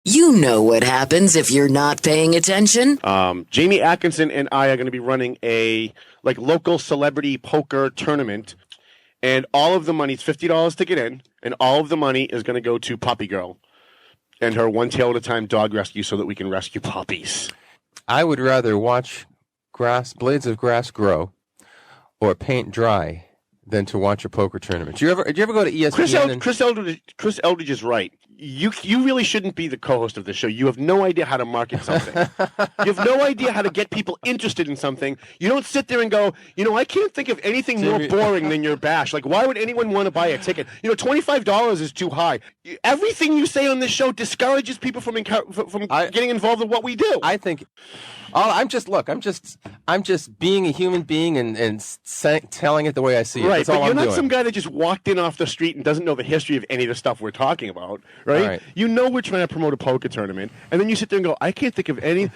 You know what happens if you're not paying attention. Jamie Atkinson and I are going to be running a local celebrity poker tournament, and all of the money, it's $50 to get in, and all of the money is going to go to Puppy Girl and her one tail at a time dog rescue so that we can rescue puppies. I would rather watch blades of grass grow or paint dry than to watch a poker tournament. Did you ever go to ESPN? Chris Eldridge is right. You really shouldn't be the co-host of this show. You have no idea how to market something. You have no idea how to get people interested in something. You don't sit there and go, I can't think of anything more boring than your bash. Like, why would anyone want to buy a ticket? $25 is too high. Everything you say on this show discourages people from getting involved in what we do. I think I'm just being a human being and telling it the way I see it. Right, That's all but you're I'm not doing. some guy that just walked in off the street and doesn't know the history of any of the stuff we're talking about, right? You know we're trying to promote a poker tournament, and then you sit there and go, I can't think of any.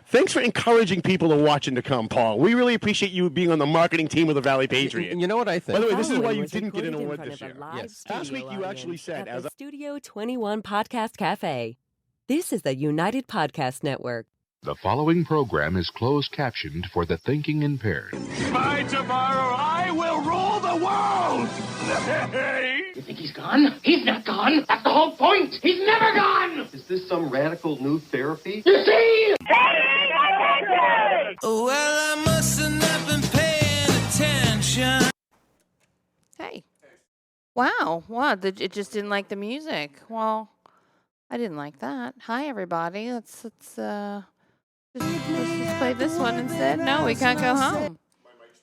Thanks for encouraging people to watch and to come, Paul. We really appreciate you being on the marketing team of the Valley Patriot. You know what I think? By the way, this is why you didn't get an award this year. Yes. Last week you actually said, at the Studio 21 Podcast Cafe. This is the United Podcast Network. The following program is closed captioned for the thinking impaired. By tomorrow, I will rule the world! You think he's gone? He's not gone. That's the whole point. He's never gone. Is this some radical new therapy? You see? Well, I must have not been paying attention. Hey. Wow. It just didn't like the music. Well, I didn't like that. Hi, everybody. Let's just play this one instead. No, we can't go home.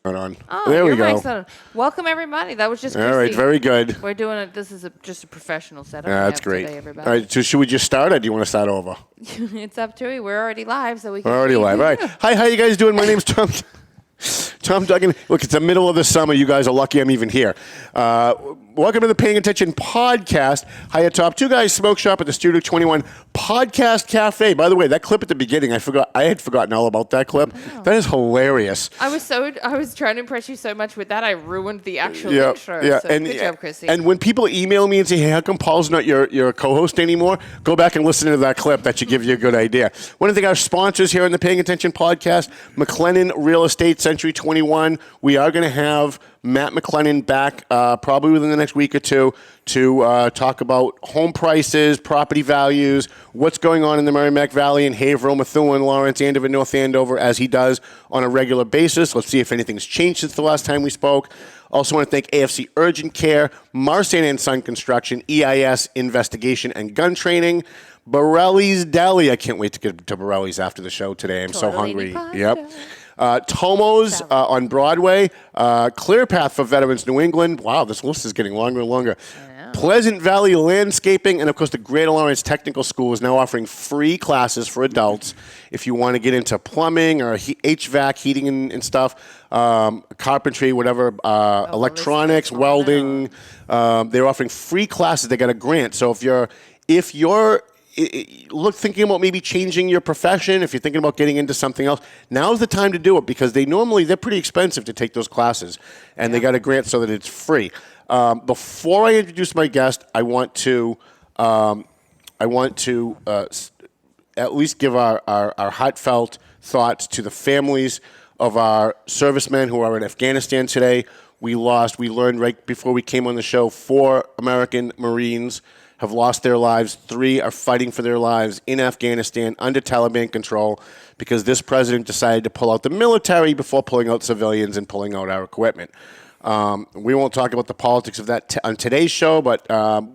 On. Oh, there we go. Welcome, everybody. That was just Chrissy. All right, very good. We're doing it. This is just a professional setup. That's great. Today, everybody. All right, so should we just start, or do you want to start over? It's up to you. We're already live, so we can. We're already live. All right. Hi, how you guys doing? My name's Tom. Tom Duggan. Look, it's the middle of the summer. You guys are lucky I'm even here. Welcome to the Paying Attention Podcast. Hi, at top. Two Guys Smoke Shop at the Studio 21 Podcast Cafe. By the way, that clip at the beginning, I had forgotten all about that clip. Wow. That is hilarious. I was trying to impress you so much with that, I ruined the actual intro. Yeah, so good job, Chrissy. And when people email me and say, hey, how come Paul's not your co-host anymore? Go back and listen to that clip. That should give you a good idea. Want to thank our sponsors here on the Paying Attention Podcast, McLennan Real Estate, Century 21. We are going to have Matt McLennan back probably within the next week or two to talk about home prices, property values, what's going on in the Merrimack Valley and Haverhill, Methuen, Lawrence, Andover, North Andover, as he does on a regular basis. Let's see if anything's changed since the last time we spoke. Also want to thank AFC Urgent Care, Marsan & Son Construction, EIS Investigation and Gun Training, Borelli's Deli. I can't wait to get to Borelli's after the show today. I'm so hungry. Yep. Tomo's on Broadway, Clear Path for Veterans New England. Wow, this list is getting longer and longer. Pleasant Valley Landscaping, and of course the Greater Lawrence Technical School is now offering free classes for adults if you want to get into plumbing or HVAC, heating and stuff, carpentry, whatever, electronics, welding. They're offering free classes. They got a grant. So if you're thinking about maybe changing your profession, if you're thinking about getting into something else, now's the time to do it because they're pretty expensive to take those classes, and they got a grant so that it's free. Before I introduce my guest, I want to at least give our heartfelt thoughts to the families of our servicemen who are in Afghanistan today. We learned right before we came on the show, 4 American Marines have lost their lives. 3 are fighting for their lives in Afghanistan under Taliban control because this president decided to pull out the military before pulling out civilians and pulling out our equipment. We won't talk about the politics of that on today's show, but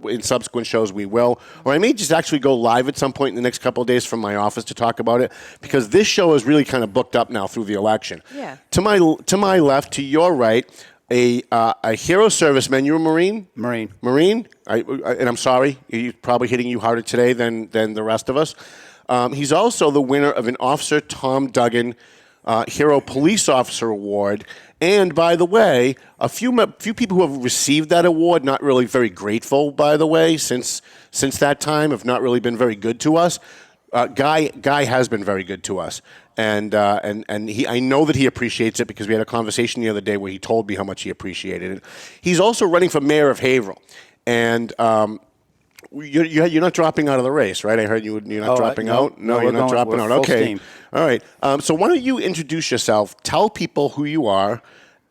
in subsequent shows we will. Or I may just actually go live at some point in the next couple of days from my office to talk about it because this show is really kind of booked up now through the election. Yeah. To my left, to your right, a hero serviceman. You're a Marine? Marine? And I'm sorry, he's probably hitting you harder today than the rest of us. He's also the winner of an Officer Tom Duggan Hero Police Officer Award. And by the way, a few people who have received that award, not really very grateful, by the way, since that time, have not really been very good to us. Guy has been very good to us. And I know that he appreciates it because we had a conversation the other day where he told me how much he appreciated it. He's also running for mayor of Haverhill. And you're not dropping out of the race, right? I heard you're not dropping out. No, you're not dropping out. Okay. Steam. All right. So why don't you introduce yourself? Tell people who you are,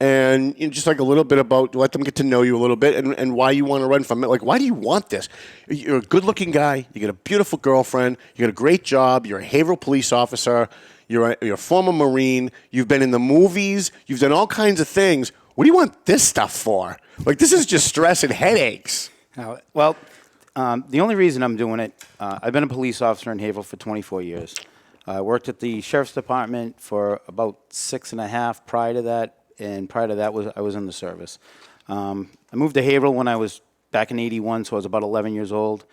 and just like a little bit about, let them get to know you a little bit, and why you want to run from it. Like, why do you want this? You're a good-looking guy. You got a beautiful girlfriend. You got a great job. You're a Haverhill Police officer. You're a former Marine. You've been in the movies. You've done all kinds of things. What do you want this stuff for? Like, this is just stress and headaches. Well, the only reason I'm doing it, I've been a police officer in Haverhill for 24 years. I worked at the Sheriff's Department for about 6.5 prior to that, and prior to that I was in the service. I moved to Haverhill when I was back in '81, so I was about 11 years old.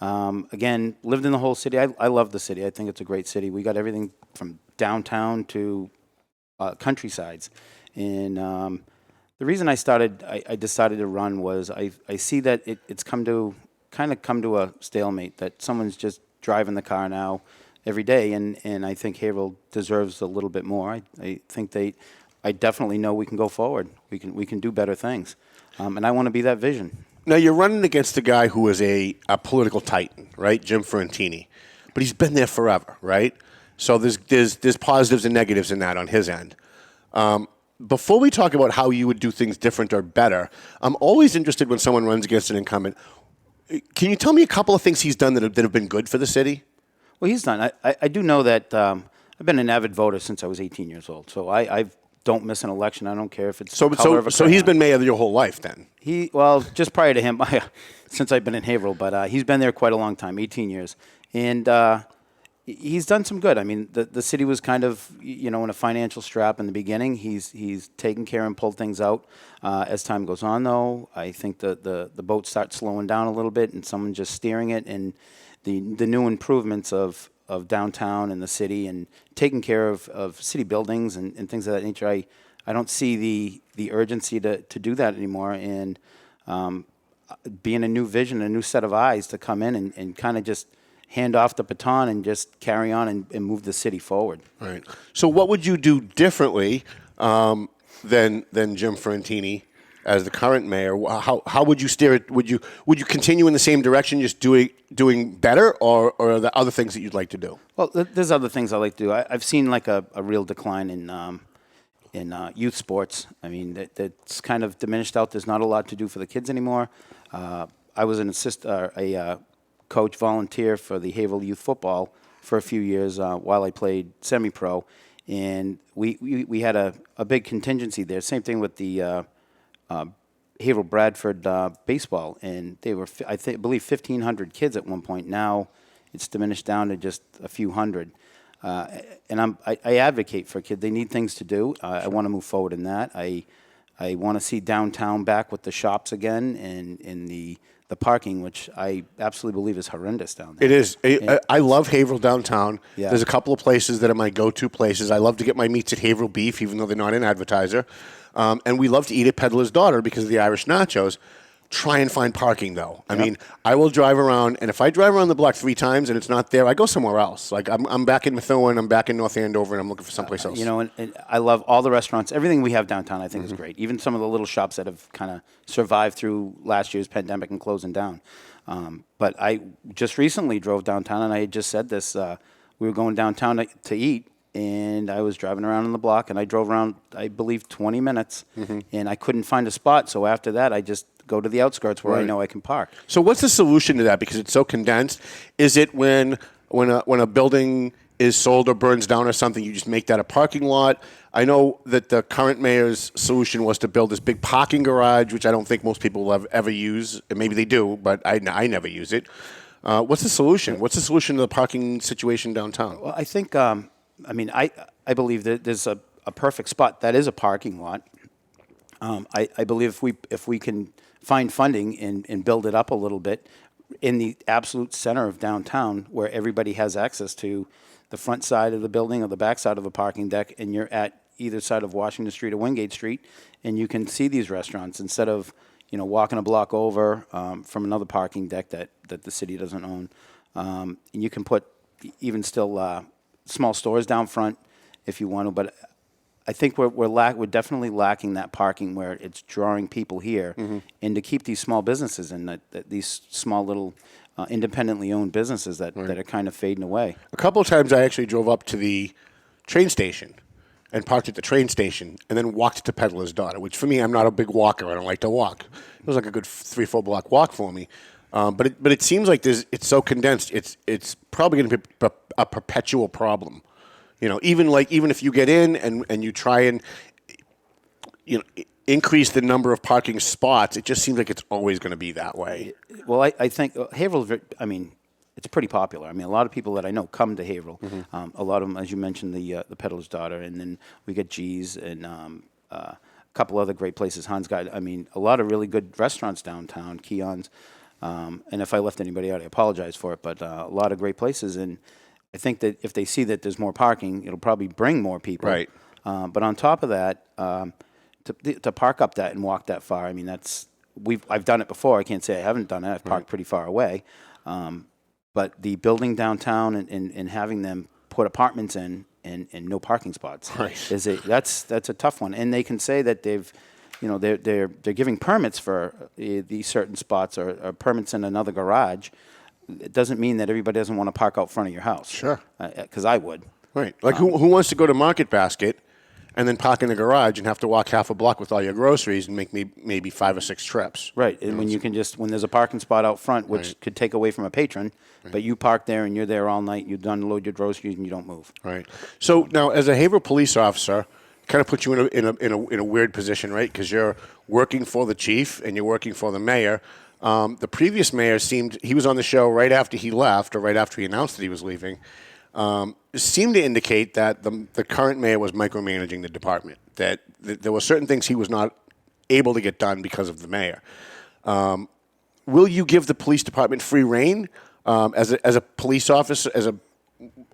Again, lived in the whole city. I love the city. I think it's a great city. We got everything from downtown to countrysides. And the reason I decided to run was I see that it's come to a stalemate, that someone's just driving the car now every day, and I think Haverhill deserves a little bit more. I think I definitely know we can go forward. We can do better things, and I want to be that vision. Now, you're running against a guy who is a political titan, right? Jim Ferrantini. But he's been there forever, right? So there's positives and negatives in that on his end. Before we talk about how you would do things different or better, I'm always interested when someone runs against an incumbent. Can you tell me a couple of things he's done that have been good for the city? Well, he's done. I do know that I've been an avid voter since I was 18 years old. So I don't miss an election. I don't care if it's so he's been mayor your whole life then? Just prior to him, since I've been in Haverhill, but he's been there quite a long time, 18 years. And he's done some good. I mean, the city was kind of, in a financial strap in the beginning. He's taken care and pulled things out. As time goes on, though, I think the boat starts slowing down a little bit, and someone just steering it, and the new improvements of downtown and the city, and taking care of city buildings and things of that nature. I don't see the urgency to do that anymore, and being a new vision, a new set of eyes to come in and kind of just hand off the baton and just carry on and move the city forward. Right. So what would you do differently than Jim Ferrantini as the current mayor? How would you steer it? Would you continue in the same direction, just doing better, or are there other things that you'd like to do? Well, there's other things I like to do. I've seen like a real decline in youth sports. I mean, that's kind of diminished out. There's not a lot to do for the kids anymore. I was a coach volunteer for the Haverhill Youth Football for a few years while I played semi-pro, and we had a big contingency there. Same thing with the Haverhill Bradford baseball, and they were I believe 1,500 kids at one point. Now it's diminished down to just a few hundred. And I advocate for kids. They need things to do. I want to move forward in that. I want to see downtown back with the shops again and in the parking, which I absolutely believe is horrendous down there. It is. I love Haverhill downtown. Yeah. There's a couple of places that are my go-to places. I love to get my meats at Haverhill Beef, even though they're not an advertiser. And we love to eat at Peddler's Daughter because of the Irish nachos. Try and find parking, though. I mean, I will drive around, and if I drive around the block 3 times and it's not there, I go somewhere else. Like, I'm back in Methuen, I'm back in North Andover, and I'm looking for someplace else. And I love all the restaurants. Everything we have downtown I think is great. Even some of the little shops that have kind of survived through last year's pandemic and closing down. But I just recently drove downtown, and I had just said this. We were going downtown to eat, and I was driving around on the block, and I drove around, I believe, 20 minutes, and I couldn't find a spot. So after that, I just go to the outskirts where I know I can park. So what's the solution to that? Because it's so condensed. Is it when a building is sold or burns down or something, you just make that a parking lot? I know that the current mayor's solution was to build this big parking garage, which I don't think most people will ever use. And maybe they do, but I never use it. What's the solution? What's the solution to the parking situation downtown? Well, I think, I believe that there's a perfect spot. That is a parking lot. I believe if we can find funding and build it up a little bit in the absolute center of downtown where everybody has access to the front side of the building or the back side of a parking deck, and you're at either side of Washington Street or Wingate Street, and you can see these restaurants instead of walking a block over from another parking deck that the city doesn't own. And you can put even still small stores down front if you want to, but I think we're definitely lacking that parking where it's drawing people here, and to keep these small businesses and these small little independently owned businesses that are kind of fading away. A couple of times I actually drove up to the train station and parked at the train station and then walked to Peddler's Daughter, which for me, I'm not a big walker. I don't like to walk. It was like a good 3-4 block walk for me. But it seems like it's so condensed. It's probably going to be a perpetual problem. Even if you get in and you try and increase the number of parking spots, it just seems like it's always going to be that way. Well, I think Haverhill, it's pretty popular. I mean, a lot of people that I know come to Haverhill. A lot of them, as you mentioned, the Peddler's Daughter, and then we get G's and a couple other great places. Hans Guide. I mean, a lot of really good restaurants downtown, Keon's. And if I left anybody out, I apologize for it. But a lot of great places, and I think that if they see that there's more parking, it'll probably bring more people. Right. But on top of that, to park up that and walk that far, I mean, I've done it before. I can't say I haven't done it. I've parked pretty far away. But the building downtown and having them put apartments in and no parking spots that's a tough one. And they can say that they're giving permits for these certain spots or permits in another garage. It doesn't mean that everybody doesn't want to park out front of your house. Sure. Because I would. Right. Like who wants to go to Market Basket and then park in the garage and have to walk half a block with all your groceries and make maybe 5 or 6 trips? Right. And when there's a parking spot out front, which could take away from a patron, but you park there and you're there all night, you unload your groceries and you don't move. Right. So now, as a Haverhill police officer, kind of puts you in a weird position, right? Because you're working for the chief and you're working for the mayor. The previous mayor he was on the show right after he left, or right after he announced that he was leaving. Seemed to indicate that the current mayor was micromanaging the department, that there were certain things he was not able to get done because of the mayor. Will you give the police department free rein as a police officer?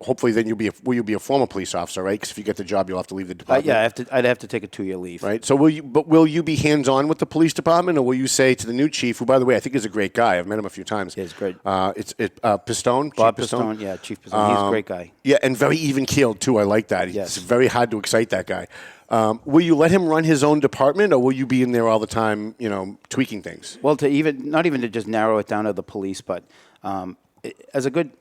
Hopefully, then will you be a former police officer, right? Because if you get the job, you'll have to leave the department. I'd have to take a 2-year leave. Right. So will you be hands-on with the police department, or will you say to the new chief, who, by the way, I think is a great guy. I've met him a few times. Yeah, he's great. It's Pistone. Bob Pistone. Yeah, Chief Pistone. He's a great guy. Yeah, and very even-keeled too. I like that. Yes. It's very hard to excite that guy. Will you let him run his own department, or will you be in there all the time, tweaking things? Well, not even to just narrow it down to the police, but as a good,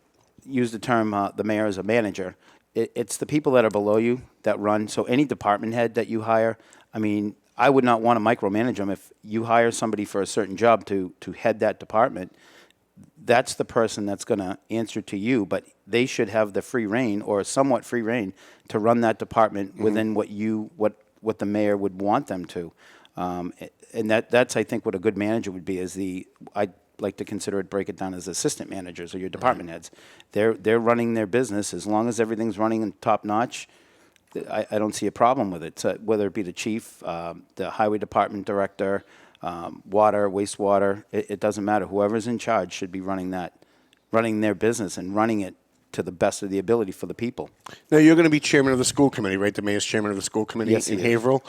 use the term, the mayor as a manager, it's the people that are below you that run. So any department head that you hire, I mean, I would not want to micromanage them. If you hire somebody for a certain job to head that department, that's the person that's going to answer to you, but they should have the free reign or somewhat free reign to run that department within what the mayor would want them to. And that's, I think, what a good manager would be, I'd like to break it down as assistant managers or your department heads. They're running their business. As long as everything's running top notch, I don't see a problem with it. So whether it be the chief, the highway department director, water, wastewater, it doesn't matter. Whoever's in charge should be running their business and running it to the best of the ability for the people. Now, you're going to be chairman of the school committee, right? The mayor's chairman of the school committee in Haverhill.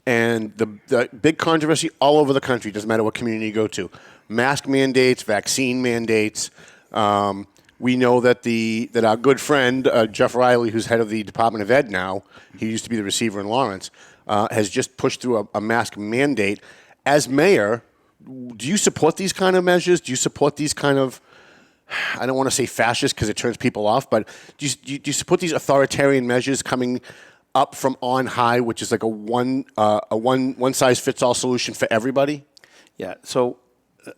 And the big controversy all over the country, doesn't matter what community you go to, mask mandates, vaccine mandates. We know that our good friend, Jeff Riley, who's head of the Department of Ed now, he used to be the receiver in Lawrence, has just pushed through a mask mandate. As mayor, do you support these kind of measures? Do you support these kind of, I don't want to say fascist because it turns people off, but do you support these authoritarian measures coming up from on high, which is like a one size fits all solution for everybody? Yeah. So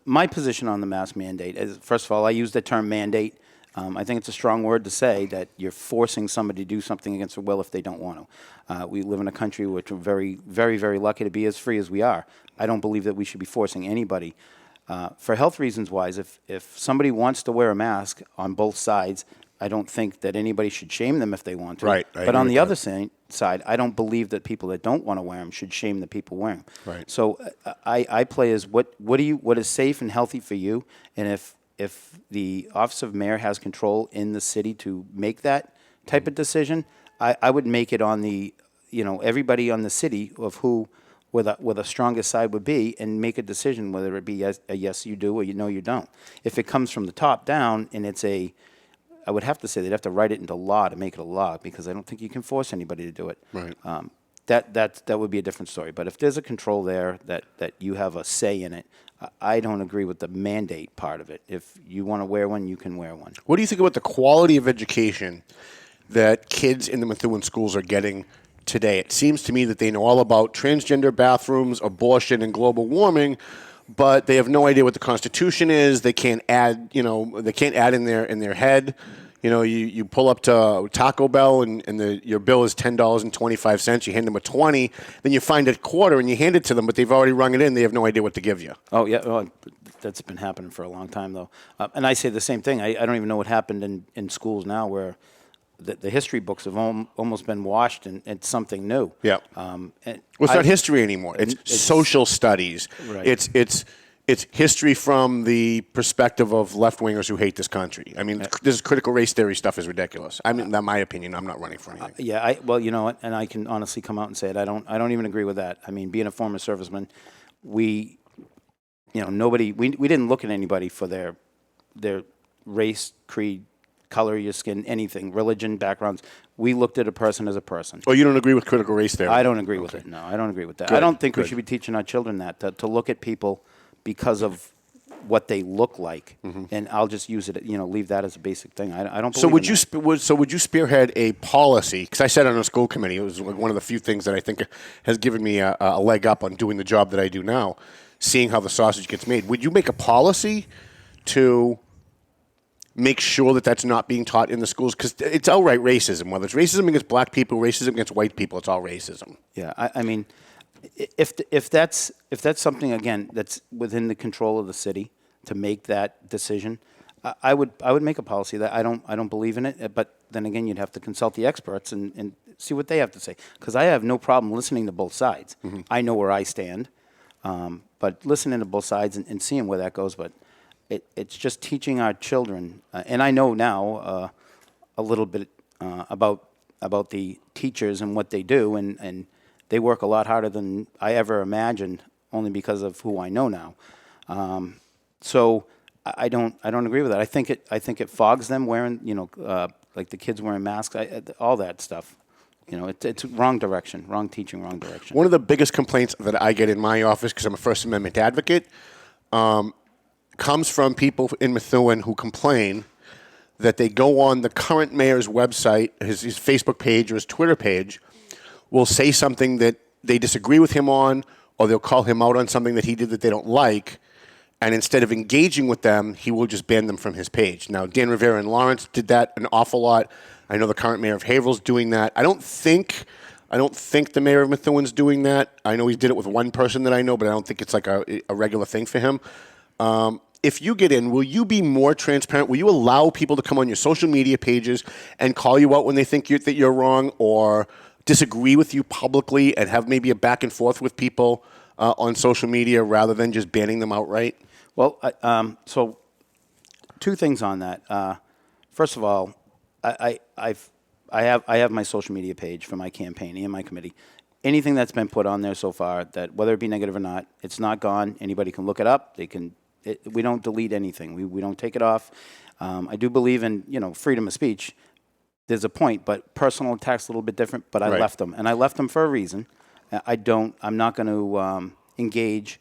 my position on the mask mandate is, first of all, I use the term mandate. I think it's a strong word to say that you're forcing somebody to do something against their will if they don't want to. We live in a country which we're very, very, very lucky to be as free as we are. I don't believe that we should be forcing anybody. For health reasons wise, if somebody wants to wear a mask on both sides, I don't think that anybody should shame them if they want to. Right. But on the other side, I don't believe that people that don't want to wear them should shame the people wearing them. Right. So I play as what is safe and healthy for you, and if the office of mayor has control in the city to make that type of decision, I would make it on the everybody on the city of who where the strongest side would be, and make a decision whether it be a yes you do or no you don't. If it comes from the top down and it's I would have to say they'd have to write it into law to make it a law, because I don't think you can force anybody to do it. Right. that would be a different story. But if there's a control there that you have a say in it, I don't agree with the mandate part of it. If you want to wear one, you can wear one. What do you think about the quality of education that kids in the Methuen schools are getting today? It seems to me that they know all about transgender bathrooms, abortion, and global warming, but they have no idea what the Constitution is. They can't add, they can't add in their head. You pull up to Taco Bell and your bill is $10.25. You hand them a 20, then you find a quarter and you hand it to them, but they've already rung it in. They have no idea what to give you. Oh yeah, well, that's been happening for a long time though. And I say the same thing. I don't even know what happened in schools now where the history books have almost been washed and it's something new. Yeah. It's not history anymore. It's social studies. Right. It's history from the perspective of left-wingers who hate this country. I mean, this critical race theory stuff is ridiculous. I mean, that's my opinion. I'm not running for anything. Well, you know what, and I can honestly come out and say it. I don't even agree with that. I mean, being a former serviceman, we didn't look at anybody for their race, creed, color of your skin, anything, religion, backgrounds. We looked at a person as a person. Oh, you don't agree with critical race theory? I don't agree with it. No, I don't agree with that. Good, I don't think good. we should be teaching our children that, to look at people because of what they look like, and I'll just use it. Leave that as a basic thing. I don't. So believe in that. would you spearhead a policy? Because I sat on a school committee. It was one of the few things that I think has given me a leg up on doing the job that I do now, seeing how the sausage gets made. Would you make a policy to make sure that that's not being taught in the schools? Because it's outright racism. Whether it's racism against black people, racism against white people, it's all racism. Yeah, I mean, if that's something again that's within the control of the city to make that decision, I would make a policy that I don't believe in it. But then again, you'd have to consult the experts and see what they have to say. Because I have no problem listening to both sides. I know where I stand, but listening to both sides and seeing where that goes. But it's just teaching our children, and I know now a little bit about the teachers and what they do, and they work a lot harder than I ever imagined, only because of who I know now. So I don't agree with that. I think it fogs them wearing, like the kids wearing masks, all that stuff. It's wrong direction, wrong teaching, wrong direction. One of the biggest complaints that I get in my office, because I'm a First Amendment advocate, comes from people in Methuen who complain that they go on the current mayor's website, his Facebook page or his Twitter page, will say something that they disagree with him on, or they'll call him out on something that he did that they don't like, and instead of engaging with them, he will just ban them from his page. Now, Dan Rivera and Lawrence did that an awful lot. I know the current mayor of Haverhill's doing that. I don't think the mayor of Methuen's doing that. I know he did it with one person that I know, but I don't think it's like a regular thing for him. If you get in, will you be more transparent? Will you allow people to come on your social media pages and call you out when they think that you're wrong, or disagree with you publicly and have maybe a back and forth with people on social media rather than just banning them outright? Well, so two things on that. First of all, I have my social media page for my campaign and my committee. Anything that's been put on there so far, that whether it be negative or not, it's not gone. Anybody can look it up. We don't delete anything. We don't take it off. I do believe in freedom of speech. There's a point, but personal attacks a little bit different. But I left them, and I left them for a reason. I'm not going to engage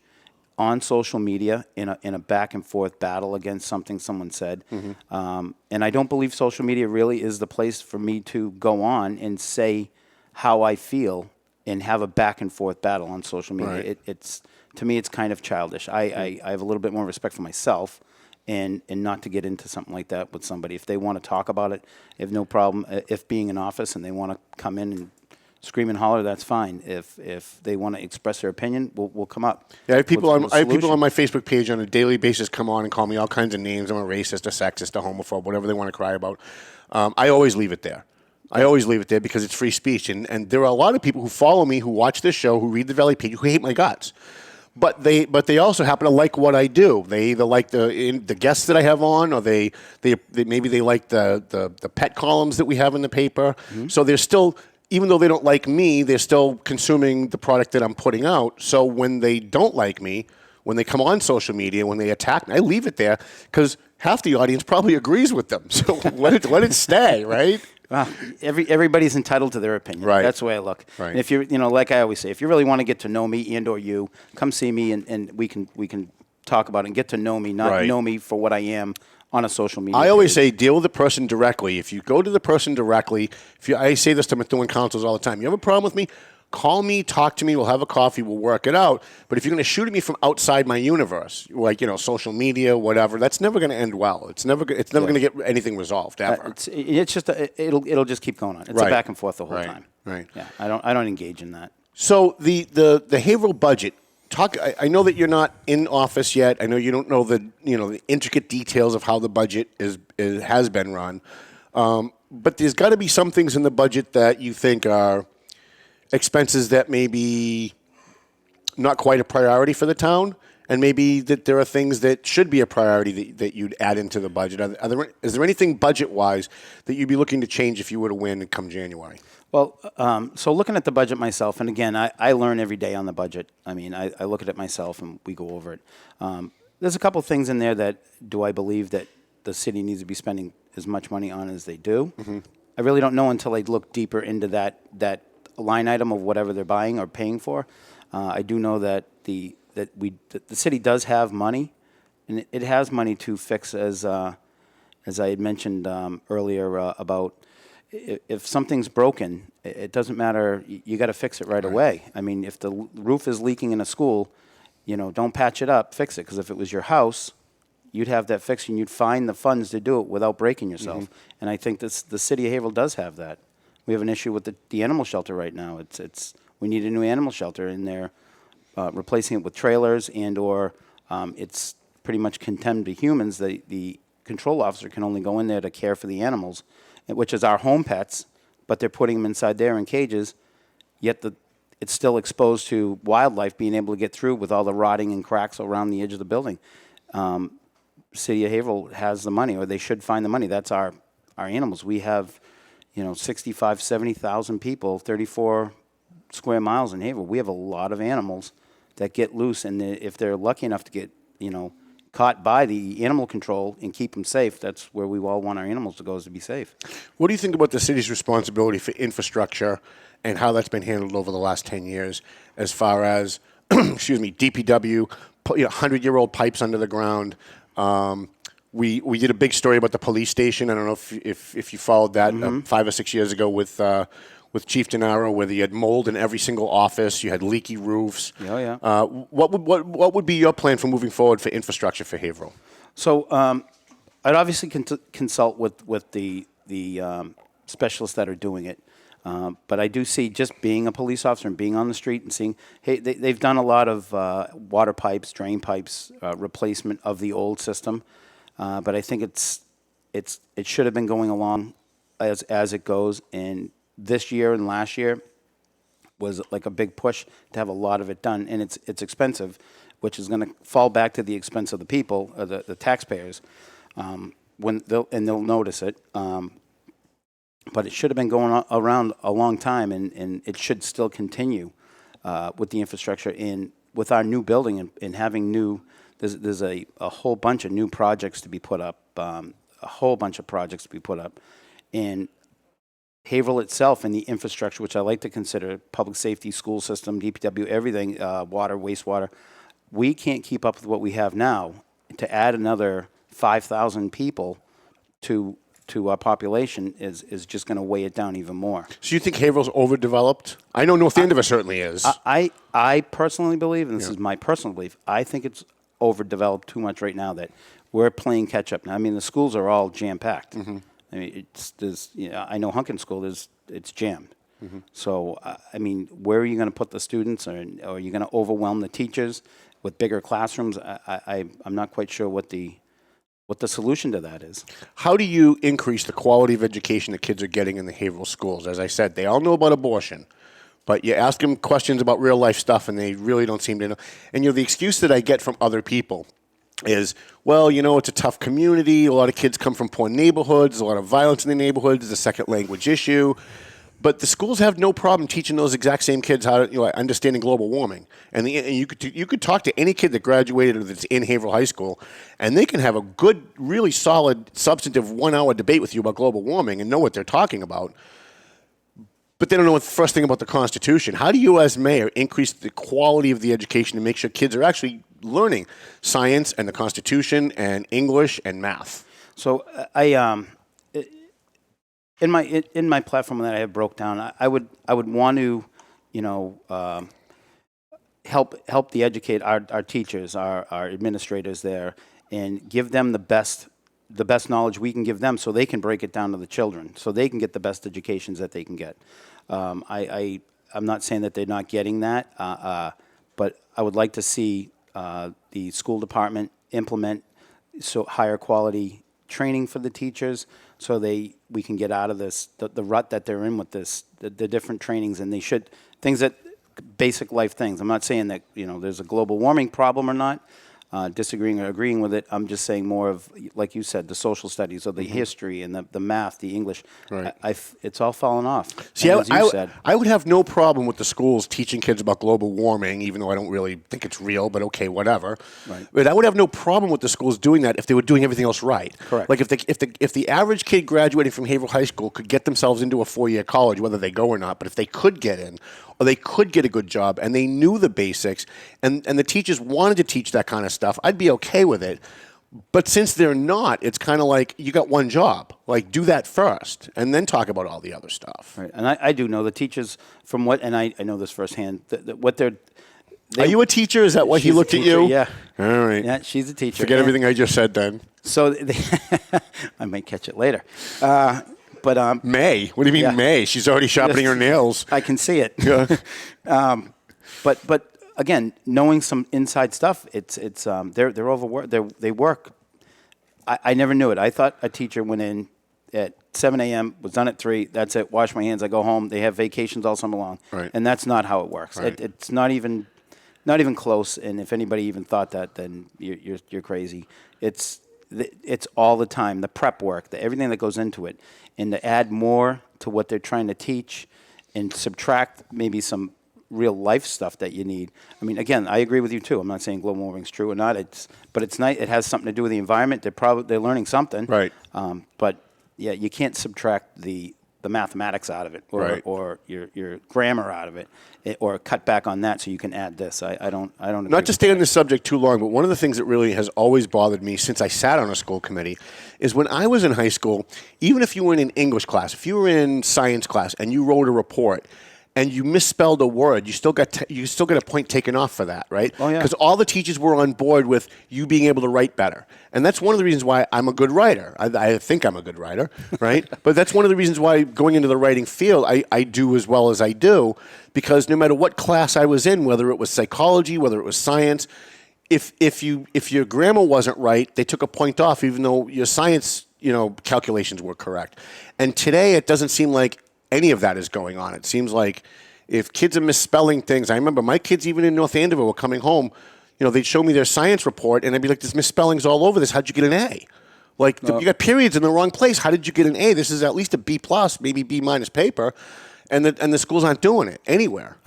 on social media in a back and forth battle against something someone said. And I don't believe social media really is the place for me to go on and say how I feel and have a back and forth battle on social media. It's to me, it's kind of childish. I have a little bit more respect for myself, and not to get into something like that with somebody. If they want to talk about it, I have no problem. If being in office and they want to come in and scream and holler, that's fine. If they want to express their opinion, we'll come up. Yeah, I have people on my Facebook page on a daily basis come on and call me all kinds of names. I'm a racist, a sexist, a homophobe, whatever they want to cry about. I always leave it there. I always leave it there because it's free speech. And there are a lot of people who follow me, who watch this show, who read the Valley page, who hate my guts. But they also happen to like what I do. They either like the guests that I have on, or they maybe they like the pet columns that we have in the paper. So they're still, even though they don't like me, they're still consuming the product that I'm putting out. So when they don't like me, when they come on social media, when they attack me, I leave it there because half the audience probably agrees with them. So let it stay, right? Everybody's entitled to their opinion. Right. That's the way I look. Right. And if you're, like I always say, if you really want to get to know me and or you, come see me and we can talk about it and get to know me, not know me for what I am on a social media. I always page. say deal with the person directly. If you go to the person directly, I say this to Methuen councils all the time. You have a problem with me? Call me, talk to me, we'll have a coffee, we'll work it out. But if you're going to shoot at me from outside my universe, like, social media, whatever, that's never going to end well. It's never going to get anything resolved, ever. It's just, it'll just keep going on. It's a back and forth the whole time. Right. Yeah, I don't engage in that. So the Haverhill budget, I know that you're not in office yet. I know you don't know the intricate details of how the budget has been run. But there's got to be some things in the budget that you think are expenses that may be not quite a priority for the town, and maybe that there are things that should be a priority that you'd add into the budget. Is there anything budget-wise that you'd be looking to change if you were to win come January? Well, so looking at the budget myself, and again, I learn every day on the budget. I mean, I look at it myself and we go over it. There's a couple things in there that do I believe that the city needs to be spending as much money on as they do. Mm-hmm. I really don't know until I look deeper into that line item of whatever they're buying or paying for. I do know that the city does have money, and it has money to fix, as I had mentioned earlier about if something's broken, it doesn't matter. You got to fix it right away. I mean, if the roof is leaking in a school, don't patch it up, fix it. Because if it was your house, you'd have that fixed and you'd find the funds to do it without breaking yourself. Mm-hmm. And I think the city of Haverhill does have that. We have an issue with the animal shelter right now. We need a new animal shelter, and they're replacing it with trailers or it's pretty much condemned to humans. The control officer can only go in there to care for the animals, which is our home pets, but they're putting them inside there in cages, yet it's still exposed to wildlife being able to get through with all the rotting and cracks around the edge of the building. City of Haverhill has the money, or they should find the money. That's our animals. We have 65, 70,000 people, 34 square miles in Haverhill. We have a lot of animals that get loose, and if they're lucky enough to get, caught by the animal control and keep them safe, that's where we all want our animals to go, is to be safe. What do you think about the city's responsibility for infrastructure and how that's been handled over the last 10 years as far as, DPW, 100-year-old pipes under the ground? We did a big story about the police station. I don't know if you followed that 5 or 6 years ago with Chief Denaro, where you had mold in every single office, you had leaky roofs. Oh yeah. What would be your plan for moving forward for infrastructure for Haverhill? So I'd obviously consult with the specialists that are doing it. But I do see, just being a police officer and being on the street and seeing, hey, they've done a lot of water pipes, drain pipes, replacement of the old system. But I think it should have been going along as it goes. And this year and last year was like a big push to have a lot of it done. And it's expensive, which is going to fall back to the expense of the people, the taxpayers, when they'll notice it. But it should have been going around a long time, and it should still continue with the infrastructure and with our new building and having new. There's a whole bunch of new projects to be put up, and Haverhill itself and the infrastructure, which I like to consider public safety, school system, DPW, everything, water, wastewater. We can't keep up with what we have now. To add another 5,000 people to our population is just going to weigh it down even more. So you think Haverhill's overdeveloped? I know North Andover certainly is. I personally believe, and this is my personal belief, I think it's overdeveloped too much right now, that we're playing catch up now. I mean, the schools are all jam packed. Mm-hmm. I mean, I know Hunkin School it's jammed. Mm-hmm. So I mean, where are you going to put the students, or are you going to overwhelm the teachers with bigger classrooms? I'm not quite sure what the solution to that is. How do you increase the quality of education that kids are getting in the Haverhill schools? As I said, they all know about abortion, but you ask them questions about real life stuff and they really don't seem to know. And the excuse that I get from other people is, well, it's a tough community. A lot of kids come from poor neighborhoods. There's a lot of violence in the neighborhoods. It's a second language issue. But the schools have no problem teaching those exact same kids how to, understanding global warming. And you could talk to any kid that graduated that's in Haverhill High School, and they can have a good, really solid, substantive 1 hour debate with you about global warming and know what they're talking about. But they don't know the first thing about the Constitution. How do you, as mayor, increase the quality of the education to make sure kids are actually learning science and the Constitution and English and math? So in my platform that I have broke down, I would want to, help educate our teachers, our administrators there, and give them the best knowledge we can give them, so they can break it down to the children, so they can get the best educations that they can get. I'm not saying that they're not getting that, but I would like to see the school department implement higher quality training for the teachers, so we can get out of this the rut that they're in with this the different trainings, and things that basic life things. I'm not saying that there's a global warming problem or not. Disagreeing or agreeing with it. I'm just saying more of, like you said, the social studies or the history and the math, the English. Right. It's all fallen off. See, as you said. I would have no problem with the schools teaching kids about global warming, even though I don't really think it's real, but okay, whatever. Right. But I would have no problem with the schools doing that if they were doing everything else right. Correct. Like if the average kid graduating from Haverhill High School could get themselves into a 4-year college, whether they go or not, but if they could get in, or they could get a good job, and they knew the basics, and the teachers wanted to teach that kind of stuff, I'd be okay with it. But since they're not, it's kind of like, you got one job. Like, do that first, and then talk about all the other stuff. Right. And I do know the teachers, and I know this firsthand, what they're... Are you a teacher? Is that why he looked at you? Yeah. All right. Yeah, she's a teacher. Forget everything I just said then. So I might catch it later. But May? What do you mean, yeah. May? She's already sharpening her nails. I can see it. Yeah. But again, knowing some inside stuff, they're overworked. They work. I never knew it. I thought a teacher went in at 7 a.m., was done at 3. That's it. Wash my hands. I go home. They have vacations all summer long. Right. And that's not how it works. Right. It's not even close. And if anybody even thought that, then you're crazy. It's all the time. The prep work, everything that goes into it. And to add more to what they're trying to teach and subtract maybe some real life stuff that you need. I mean, again, I agree with you too. I'm not saying global warming is true or not. But it's nice. It has something to do with the environment. They're learning something. Right. But yeah, you can't subtract the mathematics out of it, or your grammar out of it, or cut back on that so you can add this. I don't agree. Not to stay on this subject too long, but one of the things that really has always bothered me since I sat on a school committee is when I was in high school, even if you were in an English class, if you were in science class and you wrote a report and you misspelled a word, you still got a point taken off for that, right? Oh, yeah. Because all the teachers were on board with you being able to write better. And that's one of the reasons why I'm a good writer. I think I'm a good writer, right? But that's one of the reasons why going into the writing field, I do as well as I do, because no matter what class I was in, whether it was psychology, whether it was science, if your grammar wasn't right, they took a point off, even though your science calculations were correct. And today it doesn't seem like any of that is going on. It seems like if kids are misspelling things, I remember my kids even in North Andover were coming home, they'd show me their science report and I'd be like, there's misspellings all over this. How'd you get an A? Like, you got periods in the wrong place. How did you get an A? This is at least a B+, maybe B- paper. And the schools aren't doing it anywhere.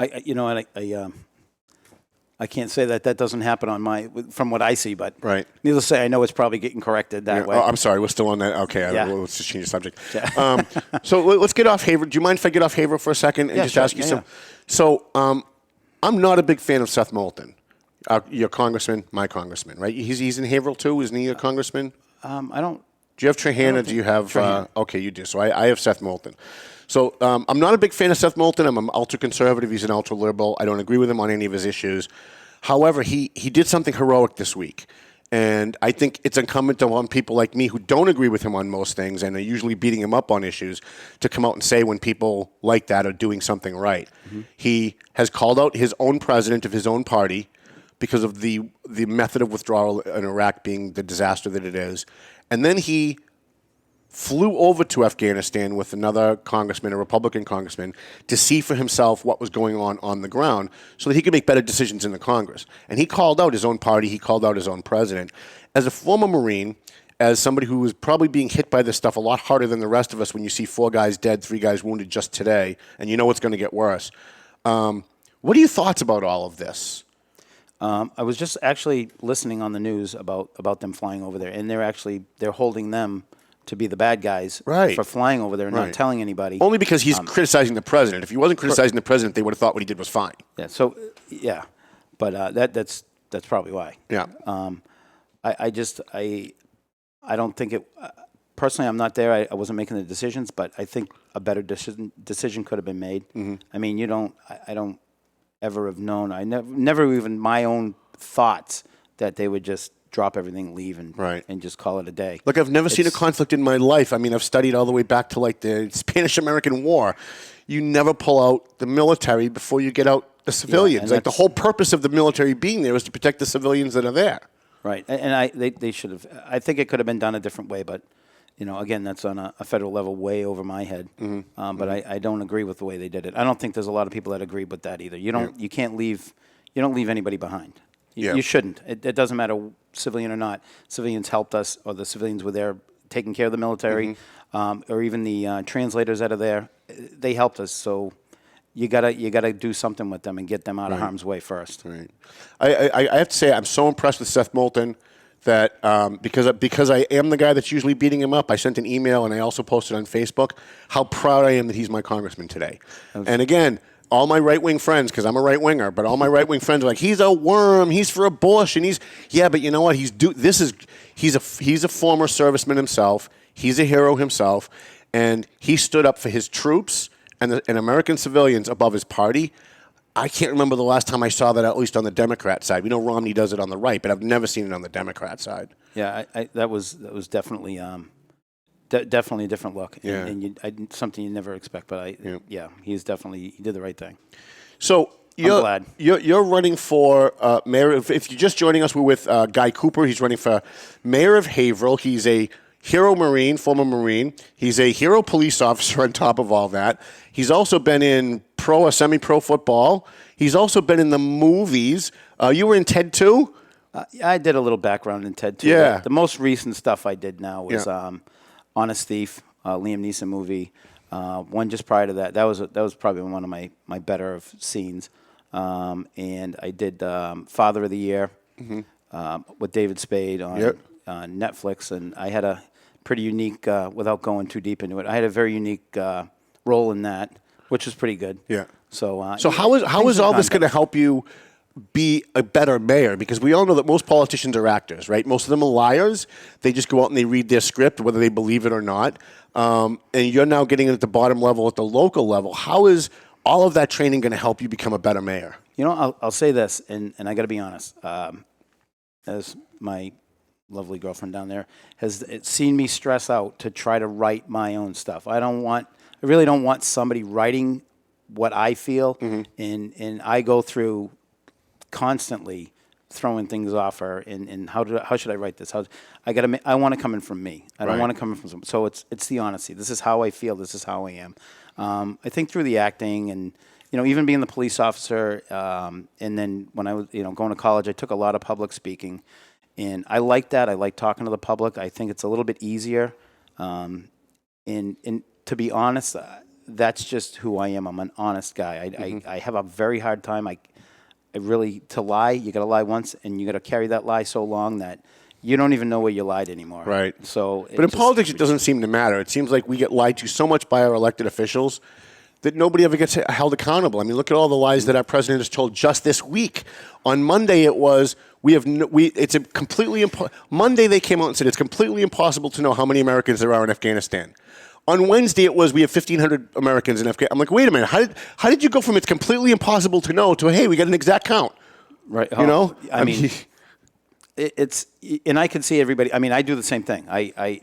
I can't say that doesn't happen from what I see, but right. Needless to say, I know it's probably getting corrected that way. Oh, I'm sorry, we're still on that. Okay, Yeah. Let's just change the subject. So let's get off Haverhill. Do you mind if I get off Haverhill for a second and just ask you some? So I'm not a big fan of Seth Moulton, your congressman, my congressman, right? He's in Haverhill too, isn't he a congressman? I don't. Do you have Trahan or do you have? Okay, you do. So I have Seth Moulton. So I'm not a big fan of Seth Moulton. I'm an ultra-conservative. He's an ultra-liberal. I don't agree with him on any of his issues. However, he did something heroic this week. And I think it's incumbent on people like me who don't agree with him on most things and are usually beating him up on issues to come out and say when people like that are doing something right. Mm-hmm. He has called out his own president of his own party because of the method of withdrawal in Iraq being the disaster that it is. And then he flew over to Afghanistan with another congressman, a Republican congressman, to see for himself what was going on the ground so that he could make better decisions in the Congress. And he called out his own party. He called out his own president. As a former Marine, as somebody who was probably being hit by this stuff a lot harder than the rest of us when you see 4 guys dead, 3 guys wounded just today, and you know it's going to get worse. What are your thoughts about all of this? I was just actually listening on the news about them flying over there, and they're holding them to be the bad guys for flying over there and not telling anybody. Only because he's criticizing the president. If he wasn't criticizing the president, they would have thought what he did was fine. Yeah. So but that's probably why. Yeah. I don't think it. Personally, I'm not there. I wasn't making the decisions, but I think a better decision could have been made. Mm-hmm. I mean, I don't ever have known. I never even my own thoughts that they would just drop everything, leave, and just call it a day. Look, I've never seen a conflict in my life. I mean, I've studied all the way back to like the Spanish-American War. You never pull out the military before you get out the civilians. Like the whole purpose of the military being there is to protect the civilians that are there. Right, and they should have. I think it could have been done a different way, but again, that's on a federal level, way over my head. Mm-hmm. But I don't agree with the way they did it. I don't think there's a lot of people that agree with that either. You don't leave anybody behind. You shouldn't. It doesn't matter, civilian or not. Civilians helped us, or the civilians were there taking care of the military, or even the translators that are there. They helped us, so you gotta do something with them and get them out of harm's way first. Right. I have to say I'm so impressed with Seth Moulton that because I am the guy that's usually beating him up. I sent an email and I also posted on Facebook how proud I am that he's my congressman today. And again, all my right-wing friends, because I'm a right-winger, but all my right-wing friends are like, he's a worm, he's for a Bush, and but you know what? He's a former serviceman himself. He's a hero himself, and he stood up for his troops and American civilians above his party. I can't remember the last time I saw that, at least on the Democrat side. We know Romney does it on the right, but I've never seen it on the Democrat side. Yeah, that was definitely definitely a different look. Yeah. And something you never expect. But he did the right thing. So I'm glad. You're running for mayor. If you're just joining us, we're with Guy Cooper. He's running for mayor of Haverhill. He's a hero Marine, former Marine. He's a hero police officer on top of all that. He's also been in pro or semi-pro football. He's also been in the movies. You were in Ted 2? I did a little background in Ted 2. Yeah. The most recent stuff I did now was Honest Thief, Liam Neeson movie. One just prior to that. That was probably one of my better of scenes. And I did Father of the Year with David Spade on Netflix. And I had a pretty unique, without going too deep into it, I had a very unique role in that, which was pretty good. Yeah. So how is all this going to help you be a better mayor? Because we all know that most politicians are actors, right? Most of them are liars. They just go out and they read their script, whether they believe it or not. And you're now getting it at the bottom level, at the local level. How is all of that training going to help you become a better mayor? I'll say this, and I got to be honest. As my lovely girlfriend down there has seen me stress out to try to write my own stuff. I really don't want somebody writing what I feel, and I go through constantly throwing things off her. And how should I write this? I want to come in from me. I don't want to come in from someone. So it's the honesty. This is how I feel. This is how I am. I think through the acting and even being the police officer, and then when I was going to college, I took a lot of public speaking, and I like that. I like talking to the public. I think it's a little bit easier. And to be honest, that's just who I am. I'm an honest guy. I have a very hard time. To lie, you got to lie once, and you got to carry that lie so long that you don't even know where you lied anymore. Right. So, but in politics, it doesn't seem to matter. It seems like we get lied to so much by our elected officials that nobody ever gets held accountable. I mean, look at all the lies that our president has told just this week. On Monday, it was Monday they came out and said it's completely impossible to know how many Americans there are in Afghanistan. On Wednesday, it was we have 1,500 Americans in Afghanistan. I'm like, wait a minute. How did you go from it's completely impossible to know to, hey, we got an exact count? Right. I mean, it's and I can see everybody. I mean, I do the same thing.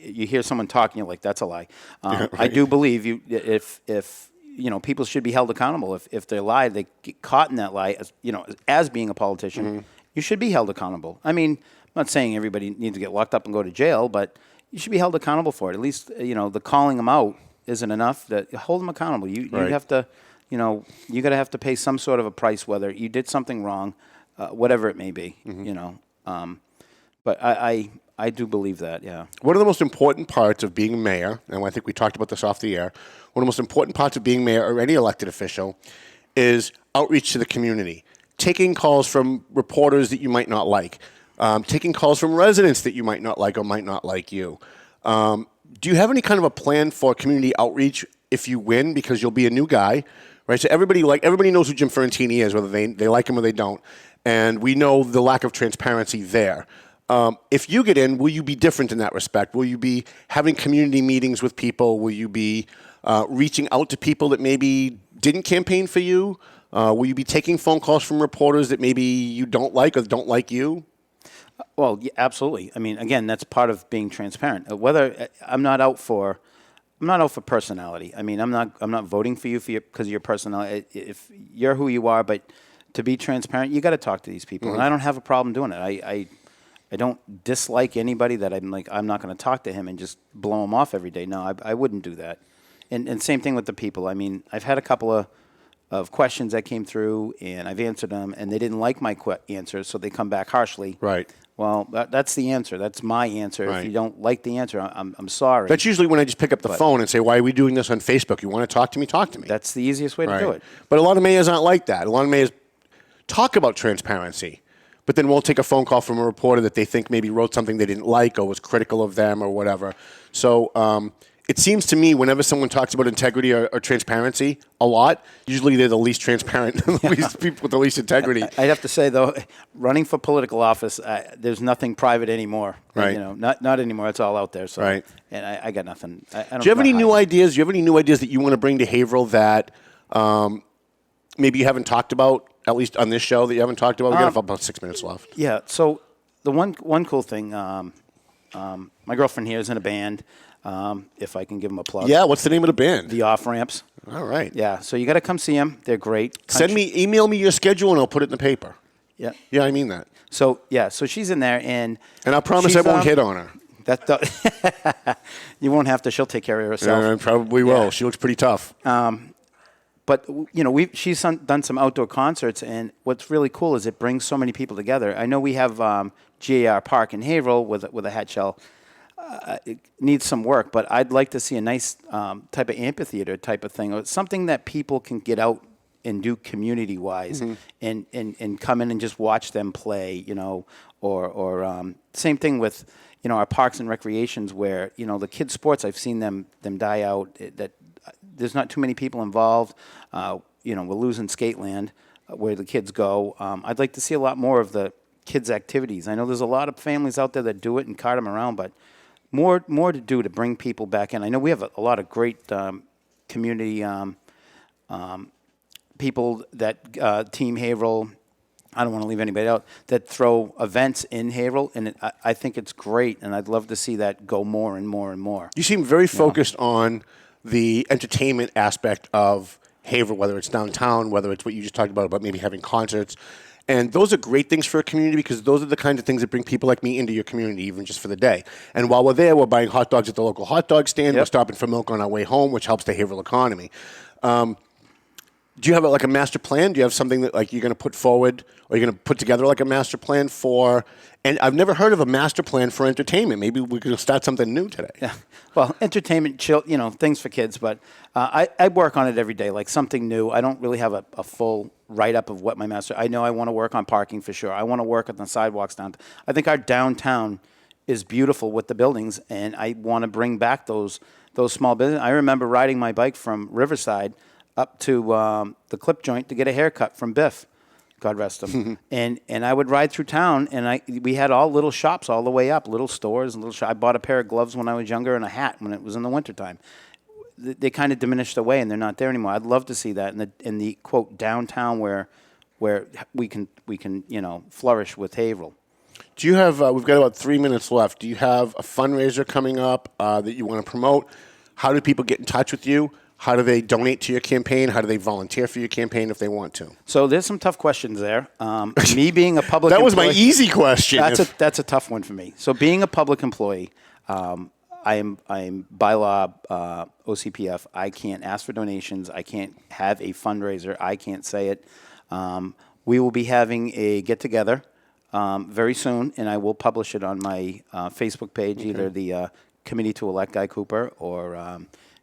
You hear someone talking, you're like, that's a lie. Right. I do believe if people should be held accountable. If they lie, they get caught in that lie. As being a politician, you should be held accountable. I mean, I'm not saying everybody needs to get locked up and go to jail, but you should be held accountable for it. At least, the calling them out isn't enough. That hold them accountable. You have to, you got to have to pay some sort of a price, whether you did something wrong, whatever it may be. But I I do believe that, yeah. One of the most important parts of being mayor, and I think we talked about this off the air, one of the most important parts of being mayor or any elected official is outreach to the community. Taking calls from reporters that you might not like. Taking calls from residents that you might not like or might not like you. Do you have any kind of a plan for community outreach if you win, because you'll be a new guy, right? So everybody knows who Jim Ferrantini is, whether they like him or they don't. And we know the lack of transparency there. If you get in, will you be different in that respect? Will you be having community meetings with people? Will you be reaching out to people that maybe didn't campaign for you? Will you be taking phone calls from reporters that maybe you don't like or don't like you? Well, yeah, absolutely. I mean, again, that's part of being transparent. Whether I'm not out for personality. I mean, I'm not voting for you because of your personality. If you're who you are, but to be transparent, you got to talk to these people, and I don't have a problem doing it. I don't dislike anybody that I'm not going to talk to him and just blow him off every day. No, I wouldn't do that. And same thing with the people. I mean, I've had a couple of questions that came through, and I've answered them, and they didn't like my answers, so they come back harshly. Right. Well, that's the answer. That's my answer. Right. If you don't like the answer, I'm sorry. That's usually when I just pick up the phone and say, why are we doing this on Facebook? You want to talk to me? Talk to me. That's the easiest way to do it. But a lot of mayors aren't like that. A lot of mayors talk about transparency, but then won't take a phone call from a reporter that they think maybe wrote something they didn't like or was critical of them or whatever. So it seems to me whenever someone talks about integrity or transparency a lot, usually they're the least transparent, the least people with the least integrity. I'd have to say, though, running for political office, there's nothing private anymore. Right. You know, not anymore. It's all out there. So, right. And I got nothing. I don't Do you have any new ideas? Do you have any new ideas that you want to bring to Haverhill that maybe you haven't talked about, at least on this show, that you haven't talked about? We got about 6 minutes left. Yeah. So the one cool thing, my girlfriend here is in a band. If I can give them a plug. Yeah, what's the name of the band? The Off Ramps. All right. Yeah, so you got to come see them. They're great. Email me your schedule and I'll put it in the paper. Yeah. Yeah, I mean that. So she's in there and I promise I won't hit on her. You won't have to. She'll take care of herself. I probably will. She looks pretty tough. But she's done some outdoor concerts, and what's really cool is it brings so many people together. I know we have GAR Park in Haverhill with a hat shell. It needs some work, but I'd like to see a nice type of amphitheater type of thing, or something that people can get out and do community-wise, and come in and just watch them play, or same thing with, our parks and recreations where, the kids' sports, I've seen them die out, that there's not too many people involved. We're losing Skateland where the kids go. I'd like to see a lot more of the kids' activities. I know there's a lot of families out there that do it and cart them around, but more to do to bring people back in. I know we have a lot of great community people that Team Haverhill, I don't want to leave anybody out, that throw events in Haverhill, and I think it's great, and I'd love to see that go more and more and more. You seem very focused on the entertainment aspect of Haverhill, whether it's downtown, whether it's what you just talked about maybe having concerts. And those are great things for a community because those are the kinds of things that bring people like me into your community, even just for the day. And while we're there, we're buying hot dogs at the local hot dog stand. We're stopping for milk on our way home, which helps the Haverhill economy. Do you have a master plan? Do you have something that you're going to put forward, or you're going to put together a master plan for? And I've never heard of a master plan for entertainment. Maybe we could start something new today. Yeah. Well, entertainment, chill, things for kids. But I work on it every day, something new. I don't really have a full write-up of what my master. I know I want to work on parking for sure. I want to work on the sidewalks down. I think our downtown is beautiful with the buildings, and I want to bring back those small businesses. I remember riding my bike from Riverside up to the clip joint to get a haircut from Biff, God rest him. and I would ride through town, and we had all little shops all the way up, little stores and little shops. I bought a pair of gloves when I was younger and a hat when it was in the wintertime. They kind of diminished away, and they're not there anymore. I'd love to see that in the quote downtown where we can flourish with Haverhill. Do you have? We've got about 3 minutes left. Do you have a fundraiser coming up that you want to promote? How do people get in touch with you? How do they donate to your campaign? How do they volunteer for your campaign if they want to? So there's some tough questions there. Me being a public that was employee, my easy question. That's a tough one for me. So being a public employee, I am by law OCPF. I can't ask for donations. I can't have a fundraiser. I can't say it. We will be having a get-together very soon, and I will publish it on my Facebook page, either the Committee to Elect Guy Cooper, or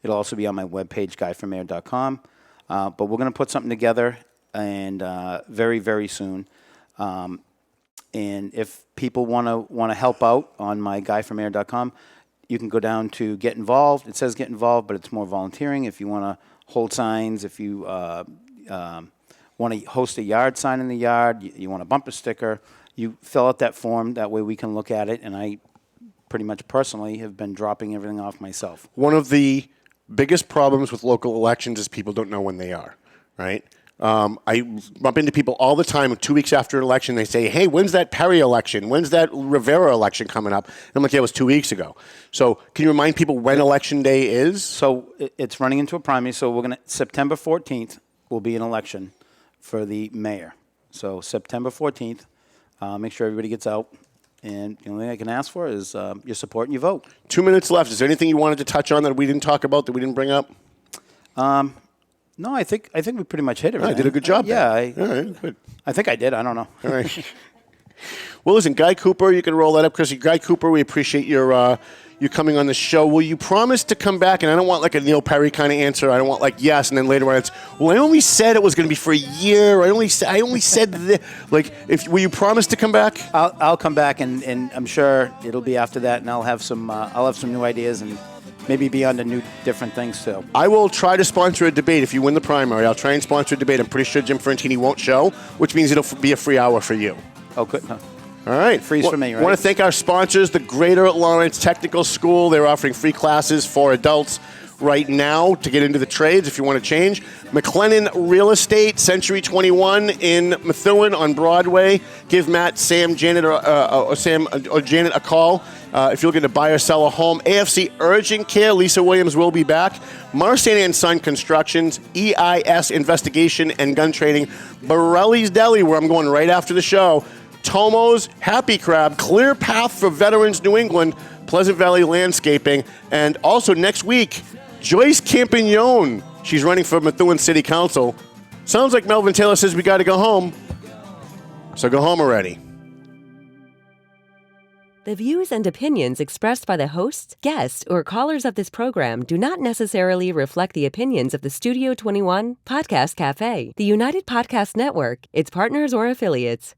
it'll also be on my webpage, guyformayor.com. But we're going to put something together, and very, very soon. And if people want to help out on my guyformayor.com, you can go down to Get Involved. It says Get Involved, but it's more volunteering. If you want to hold signs, if you want to host a yard sign in the yard, you want a bumper sticker, you fill out that form. That way we can look at it, and I pretty much personally have been dropping everything off myself. One of the biggest problems with local elections is people don't know when they are, right? I bump into people all the time 2 weeks after an election. They say, hey, when's that Perry election? When's that Rivera election coming up? And I'm like, yeah, it was 2 weeks ago. So can you remind people when election day is? So it's running into a primary. So we're going to, September 14th will be an election for the mayor. So September 14th, make sure everybody gets out. And the only thing I can ask for is your support and your vote. 2 minutes left. Is there anything you wanted to touch on that we didn't talk about, that we didn't bring up? No, I think we pretty much hit it. I did a good job. Yeah, all right, good. I think I did. I don't know. All right. Well, listen, Guy Cooper, you can roll that up, Chris. Guy Cooper, we appreciate your you coming on the show. Will you promise to come back? And I don't want like a Neil Perry kind of answer. I don't want like yes, and then later on it's, well, I only said it was going to be for a year. I only said this. Like, will you promise to come back? I'll come back, and I'm sure it'll be after that, and I'll have some new ideas and maybe be on to new different things too. I will try to sponsor a debate if you win the primary. I'll try and sponsor a debate. I'm pretty sure Jim Ferrantini won't show, which means it'll be a free hour for you. Oh, good. All right. Freeze for me, right? I want to thank our sponsors, the Greater Lawrence Technical School. They're offering free classes for adults right now to get into the trades if you want to change. McLennan Real Estate, Century 21 in Methuen on Broadway. Give Matt, Sam, Janet, or Janet a call if you're looking to buy or sell a home. AFC Urgent Care, Lisa Williams will be back. Marsan and Son Constructions, EIS Investigation and Gun Trading, Borelli's Deli, where I'm going right after the show. Tomo's Happy Crab, Clear Path for Veterans New England, Pleasant Valley Landscaping, and also next week, Joyce Campignon. She's running for Methuen City Council. Sounds like Melvin Taylor says we got to go home. So go home already. The views and opinions expressed by the hosts, guests, or callers of this program do not necessarily reflect the opinions of the Studio 21 Podcast Cafe, the United Podcast Network, its partners, or affiliates.